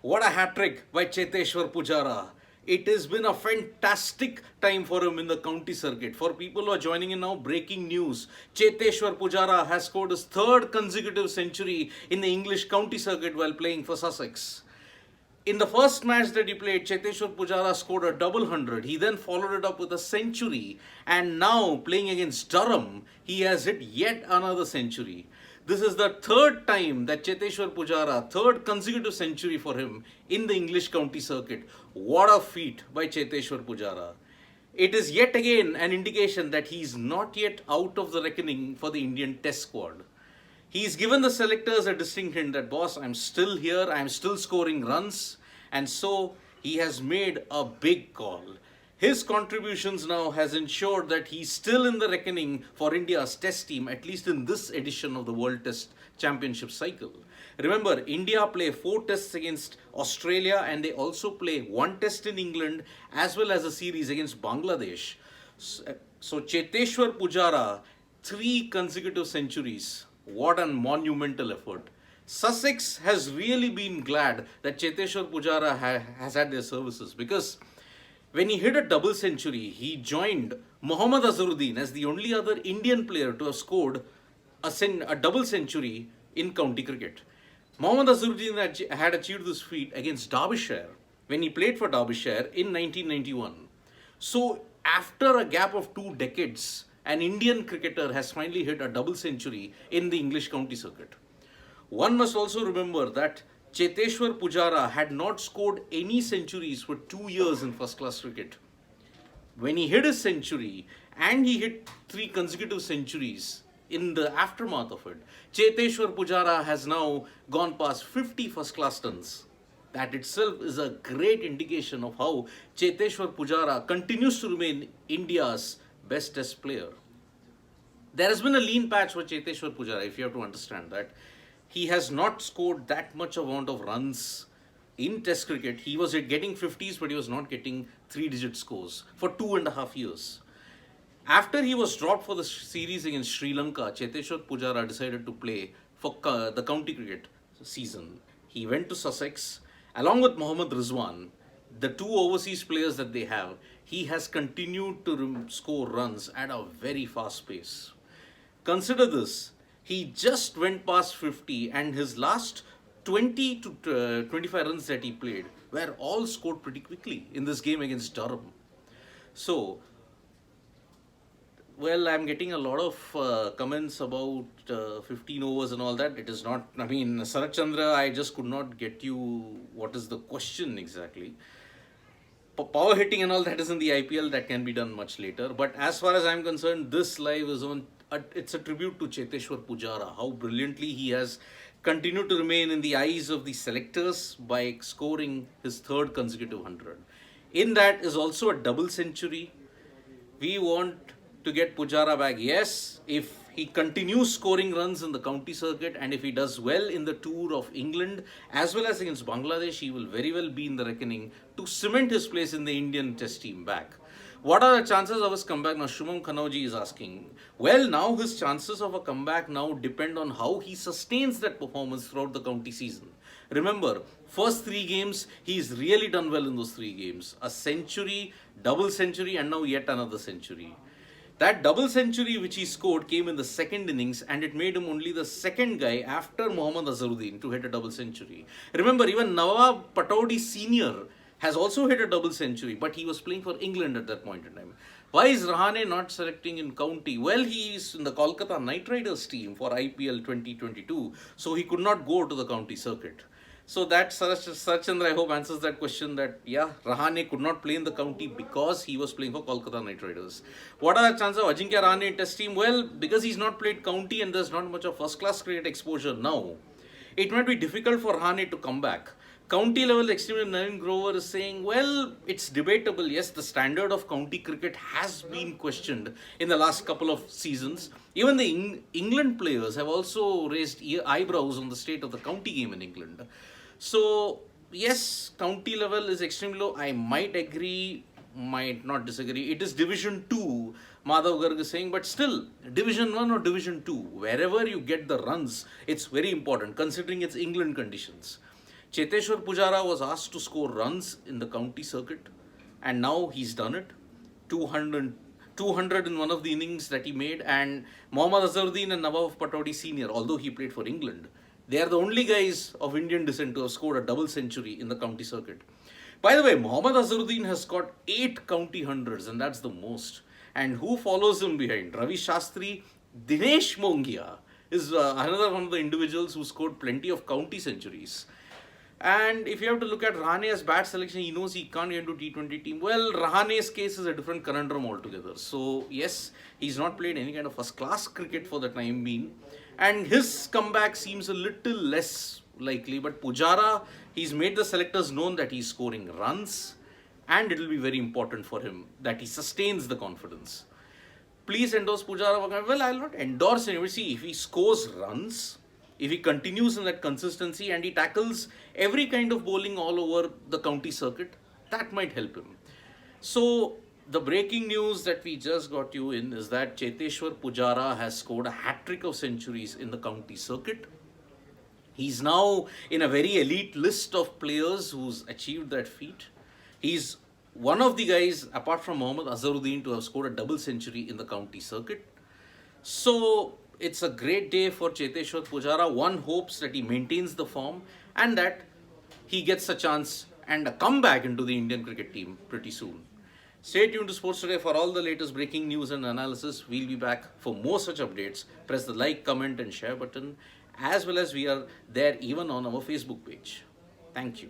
What a hat-trick by Cheteshwar Pujara. It has been a fantastic time for him in the county circuit. For people who are joining in now, breaking news. Cheteshwar Pujara has scored his third consecutive century in the English county circuit while playing for Sussex. In the first match that he played, Cheteshwar Pujara scored a double hundred. He then followed it up with a century. And now, playing against Durham, he has hit yet another century. This is the third time that Cheteshwar Pujara, third consecutive century for him in the English county circuit. What a feat by Cheteshwar Pujara. It is yet again an indication that he is not yet out of the reckoning for the Indian Test squad. He's given the selectors a distinct hint that, boss, I'm still here, I'm still scoring runs, and so he has made a big call. His contributions now has ensured that he's still in the reckoning for India's test team, at least in this edition of the World Test Championship cycle. Remember, India play 4 tests against Australia and they also play 1 test in England as well as a series against Bangladesh. So Cheteshwar Pujara, 3 consecutive centuries. What a monumental effort. Sussex has really been glad that Cheteshwar Pujara has had their services because when he hit a double century, he joined Mohammad Azharuddin as the only other Indian player to have scored a double century in county cricket. Mohammad Azharuddin had achieved this feat against Derbyshire when he played for Derbyshire in 1991. So, after a gap of 2 decades, an Indian cricketer has finally hit a double century in the English county circuit. One must also remember that Cheteshwar Pujara had not scored any centuries for 2 years in first class cricket. When he hit his century and he hit 3 consecutive centuries in the aftermath of it, Cheteshwar Pujara has now gone past 50 first class runs. That itself is a great indication of how Cheteshwar Pujara continues to remain India's best test player. There has been a lean patch for Cheteshwar Pujara, if you have to understand that. He has not scored that much amount of runs in test cricket. He was getting 50s, but he was not getting 3-digit scores for 2.5 years. After he was dropped for the series against Sri Lanka, Cheteshwar Pujara decided to play for the county cricket season. He went to Sussex along with Mohammad Rizwan, the 2 overseas players that they have. He has continued to score runs at a very fast pace. Consider this, he just went past 50 and his last 20 to 25 runs that he played were all scored pretty quickly in this game against Durham. So, well, I'm getting a lot of comments about 15 overs and all that. It is not, I mean, Sarat Chandra, I just could not get you what is the question exactly. Power hitting and all that is in the IPL, that can be done much later. But as far as I'm concerned, this live is on, it's a tribute to Cheteshwar Pujara, how brilliantly he has continued to remain in the eyes of the selectors by scoring his third consecutive 100. In that is also a double century. We want to get Pujara back. Yes, if he continues scoring runs in the county circuit and if he does well in the tour of England as well as against Bangladesh, he will very well be in the reckoning to cement his place in the Indian test team back. What are the chances of his comeback? Now, Shumam Khanauji is asking. Well, now his chances of a comeback now depend on how he sustains that performance throughout the county season. Remember, first 3 games, he's really done well in those 3 games. A century, double century, and now yet another century. That double century which he scored came in the second innings and it made him only the second guy after Mohammad Azharuddin to hit a double century. Remember, even Nawab Pataudi Sr. has also hit a double century, but he was playing for England at that point in time. Why is Rahane not selecting in county? Well, he is in the Kolkata Knight Riders team for IPL 2022, so he could not go to the county circuit. So that Sarat Chandra, I hope, answers that question that, yeah, Rahane could not play in the county because he was playing for Kolkata Knight Riders. What are the chances of Ajinkya Rahane in test team? Well, because he's not played county and there's not much of first-class cricket exposure now, it might be difficult for Rahane to come back. County level extremist Navin Grover is saying, well, it's debatable. Yes, the standard of county cricket has been questioned in the last couple of seasons. Even the England players have also raised eyebrows on the state of the county game in England. So, yes, county level is extremely low. I might agree, might not disagree. It is Division 2, Madhav Garg is saying, but still, Division 1 or Division 2, wherever you get the runs, it's very important considering its England conditions. Cheteshwar Pujara was asked to score runs in the county circuit, and now he's done it. 200 in one of the innings that he made, and Mohammad Azharuddin and Nawab Patodi Sr., although he played for England, they are the only guys of Indian descent to have scored a double century in the county circuit. By the way, Mohammad Azharuddin has got 8 county hundreds, and that's the most. And who follows him behind? Ravi Shastri, Dinesh Mongia is another one of the individuals who scored plenty of county centuries. And if you have to look at Rahane's bat selection, he knows he can't get into T20 team. Well, Rahane's case is a different conundrum altogether. So, yes, he's not played any kind of first-class cricket for the time being. And his comeback seems a little less likely. But Pujara, he's made the selectors known that he's scoring runs. And it will be very important for him that he sustains the confidence. Please endorse Pujara. Well, I'll not endorse him. See, if he scores runs, if he continues in that consistency and he tackles every kind of bowling all over the county circuit, that might help him. So, the breaking news that we just got you in is that Cheteshwar Pujara has scored a hat-trick of centuries in the county circuit. He's now in a very elite list of players who's achieved that feat. He's one of the guys, apart from Mohammad Azharuddin, to have scored a double century in the county circuit. So, it's a great day for Cheteshwar Pujara. One hopes that he maintains the form and that he gets a chance and a comeback into the Indian cricket team pretty soon. Stay tuned to Sports Today for all the latest breaking news and analysis. We'll be back for more such updates. Press the like, comment and share button, as well as we are there even on our Facebook page. Thank you.